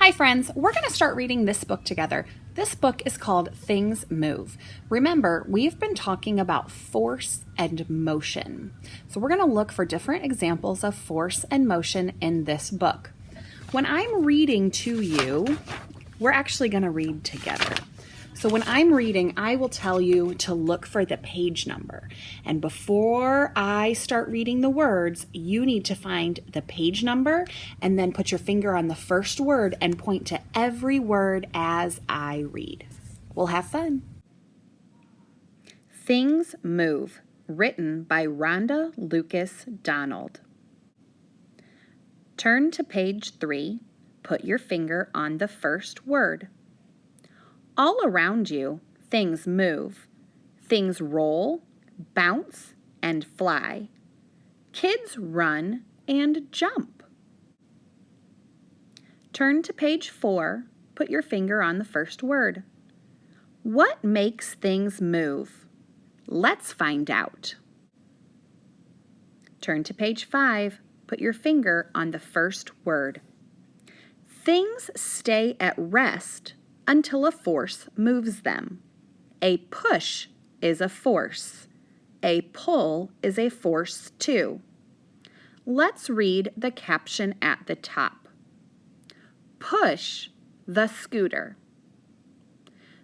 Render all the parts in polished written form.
Hi friends, we're going to start reading this book together. This book is called Things Move. Remember, we've been talking about force and motion. So we're going to look for different examples of force and motion in this book. When I'm reading to you, we're actually going to read together. So when I'm reading, I will tell you to look for the page number. And before I start reading the words, you need to find the page number and then put your finger on the first word and point to every word as I read. We'll have fun. Things Move, written by Rhonda Lucas Donald. Turn to page 3. Put your finger on the first word. All around you, things move. Things roll, bounce, and fly. Kids run and jump. Turn to page 4. Put your finger on the first word. What makes things move? Let's find out. Turn to page 5. Put your finger on the first word. Things stay at rest until a force moves them. A push is a force. A pull is a force too. Let's read the caption at the top. Push the scooter.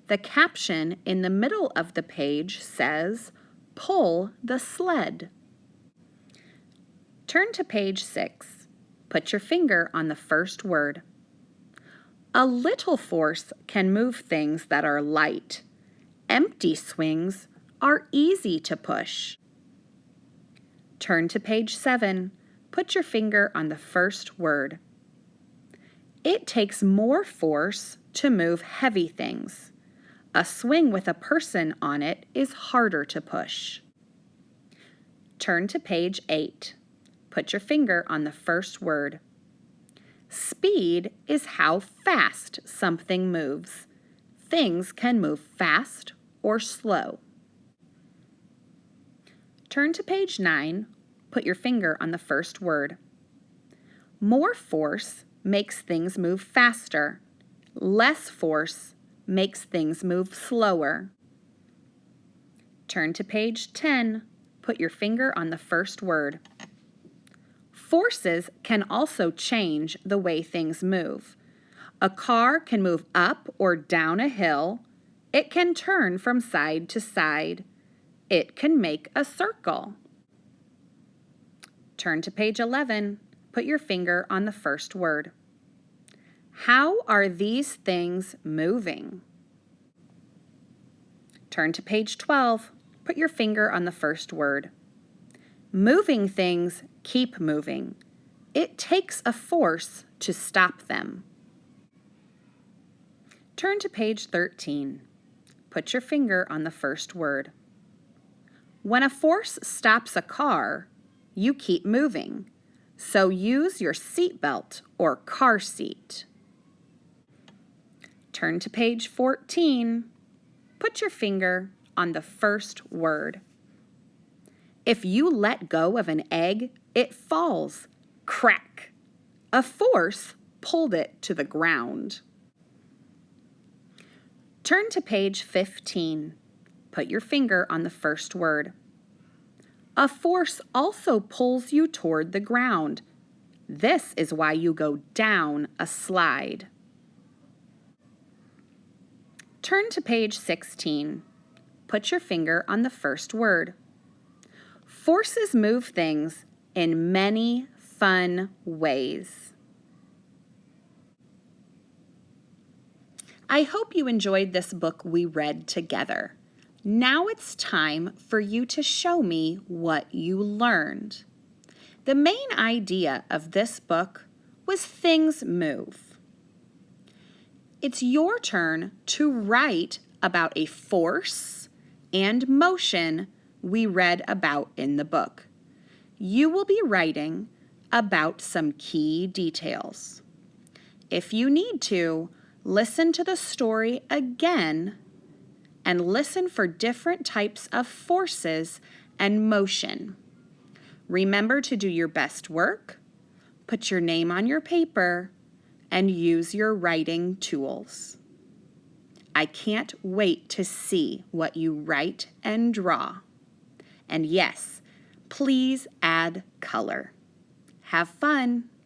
The caption in the middle of the page says, pull the sled. Turn to page 6. Put your finger on the first word. A little force can move things that are light. Empty swings are easy to push. Turn to page 7. Put your finger on the first word. It takes more force to move heavy things. A swing with a person on it is harder to push. Turn to page 8. Put your finger on the first word. Speed is how fast something moves. Things can move fast or slow. Turn to page 9. Put your finger on the first word. More force makes things move faster. Less force makes things move slower. Turn to page 10. Put your finger on the first word. Forces can also change the way things move. A car can move up or down a hill. It can turn from side to side. It can make a circle. Turn to page 11. Put your finger on the first word. How are these things moving? Turn to page 12. Put your finger on the first word. Moving things keep moving. It takes a force to stop them. Turn to page 13. Put your finger on the first word. When a force stops a car, you keep moving. So use your seatbelt or car seat. Turn to page 14. Put your finger on the first word. If you let go of an egg, it falls. Crack! A force pulled it to the ground. Turn to page 15. Put your finger on the first word. A force also pulls you toward the ground. This is why you go down a slide. Turn to page 16. Put your finger on the first word. Forces move things in many fun ways. I hope you enjoyed this book we read together. Now it's time for you to show me what you learned. The main idea of this book was things move. It's your turn to write about a force and motion we read about in the book. You will be writing about some key details. If you need to, listen to the story again and listen for different types of forces and motion. Remember to do your best work, put your name on your paper, and use your writing tools. I can't wait to see what you write and draw. And yes, please add color. Have fun!